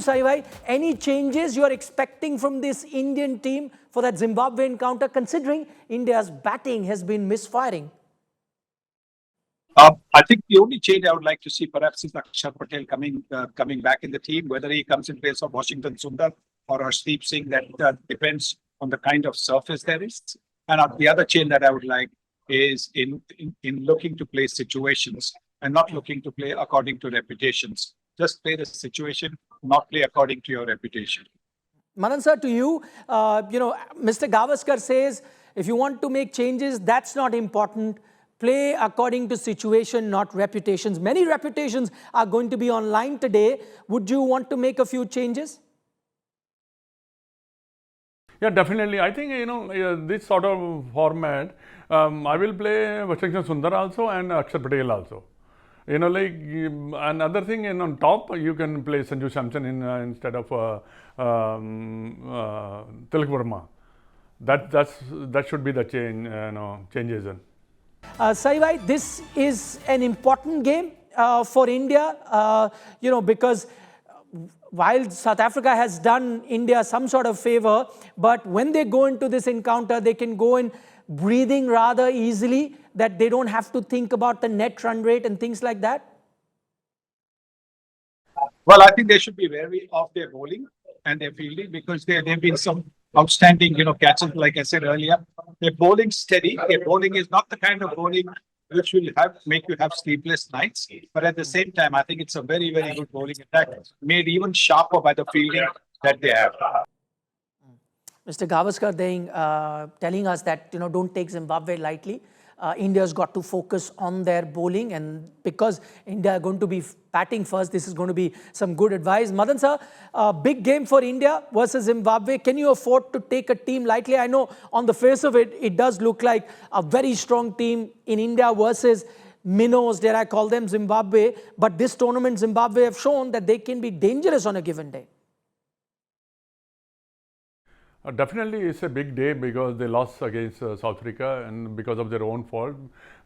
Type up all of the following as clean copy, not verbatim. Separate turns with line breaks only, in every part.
Saivai, any changes you are expecting from this Indian team for that Zimbabwe encounter, considering India's batting has been misfiring?
I think the only change I would like to see perhaps is Akshar Patel coming back in the team, whether he comes in place of Washington Sundar or Harshdeep Singh, that depends on the kind of surface there is. And the other change that I would like is in looking to play situations and not looking to play according to reputations. Just play the situation, not play according to your reputation.
Manan sir, to you, Mr. Gavaskar says, if you want to make changes, that's not important. Play according to situation, not reputations. Many reputations are going to be online today. Would you want to make a few changes?
Yeah, definitely. I think, this sort of format, I will play Washington Sundar also and Akshar Patel also. Another thing, on top, you can play Sanju Samson instead of Tilak Verma. That should be the changes.
Saivai, this is an important game for India, because while South Africa has done India some sort of favor, but when they go into this encounter, they can go in breathing rather easily, that they don't have to think about the net run rate and things like that?
Well, I think they should be wary of their bowling and their fielding, because there have been some outstanding, catches, like I said earlier. Their bowling steady. Their bowling is not the kind of bowling which will make you have sleepless nights. But at the same time, I think it's a very, very good bowling attack, made even sharper by the fielding that they have.
Mr. Gavaskar telling us that, don't take Zimbabwe lightly. India's got to focus on their bowling, and because India are going to be batting first, this is going to be some good advice. Madan sir, big game for India versus Zimbabwe. Can you afford to take a team lightly? I know on the face of it, it does look like a very strong team in India versus minnows, dare I call them, Zimbabwe. But this tournament, Zimbabwe have shown that they can be dangerous on a given day.
Definitely, it's a big day because they lost against South Africa, and because of their own fault,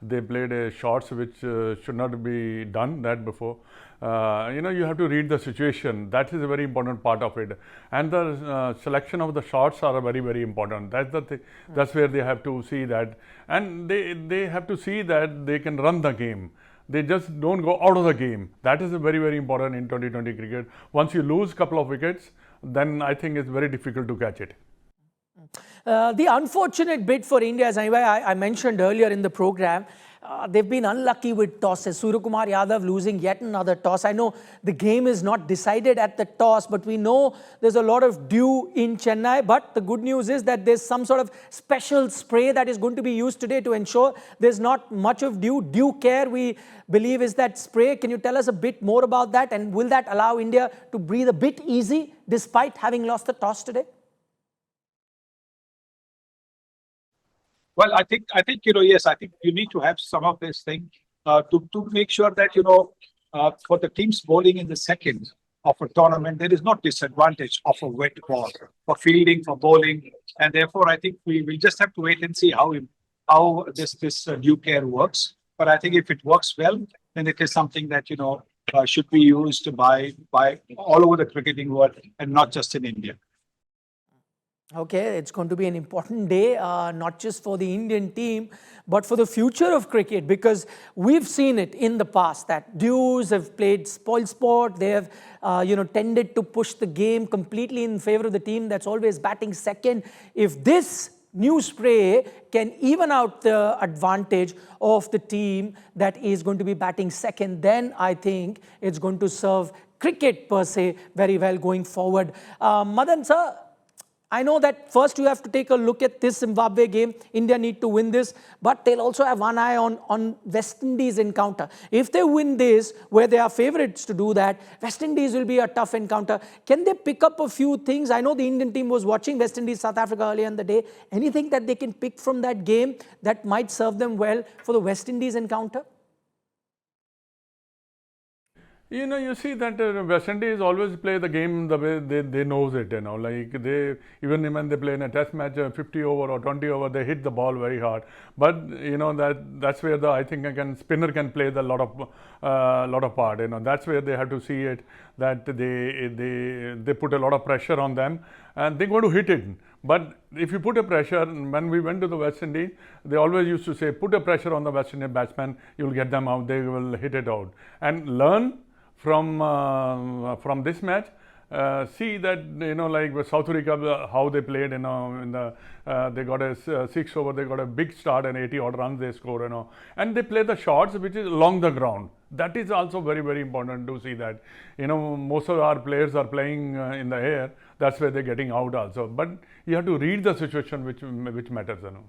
they played shots which should not be done that before. You have to read the situation. That is a very important part of it, and the selection of the shots are very, very important. That's the thing. That's where they have to see that, and they have to see that they can run the game. They just don't go out of the game. That is very, very important in 2020 cricket. Once you lose a couple of wickets, then I think it's very difficult to catch it.
The unfortunate bit for India, as I mentioned earlier in the program, they've been unlucky with tosses. Suryakumar Yadav losing yet another toss. I know the game is not decided at the toss, but we know there's a lot of dew in Chennai. But the good news is that there's some sort of special spray that is going to be used today to ensure there's not much of dew. Dew care, we believe, is that spray. Can you tell us a bit more about that? And will that allow India to breathe a bit easy despite having lost the toss today?
Well, I think yes, I think you need to have some of this thing to make sure that for the teams bowling in the second of a tournament, there is not disadvantage of a wet ball for fielding, for bowling, and therefore I think we will just have to wait and see how this due care works. But I think if it works well, then it is something that should be used by all over the cricketing world and not just in India.
Okay, it's going to be an important day, not just for the Indian team, but for the future of cricket, because we've seen it in the past that dews have played spoil sport. They have, tended to push the game completely in favor of the team that's always batting second. If this new spray can even out the advantage of the team that is going to be batting second, then I think it's going to serve cricket per se very well going forward. Madan sir, I know that first you have to take a look at this Zimbabwe game. India need to win this, but they'll also have one eye on West Indies encounter. If they win this, where they are favourites to do that, West Indies will be a tough encounter. Can they pick up a few things? I know the Indian team was watching West Indies, South Africa earlier in the day. Anything that they can pick from that game that might serve them well for the West Indies encounter?
You know, you see that West Indies always play the game the way they knows it, you know, like they, even when they play in a test match, 50 over or 20 over, they hit the ball very hard. But, you know, that's where I think spinner can play the lot of part, you know, that's where they have to see it, that they put a lot of pressure on them and they're going to hit it. But if you put a pressure, when we went to the West Indies, they always used to say, put a pressure on the West Indian batsman, you'll get them out, they will hit it out. And learn from this match, see that, you know, like with South Africa, how they played, you know, they got a 6 over, they got a big start and 80 odd runs they score, you know, and they play the shots which is along the ground. That is also very, very important to see that, you know, most of our players are playing in the air. That's where they're getting out also. But you have to read the situation which matters, you know.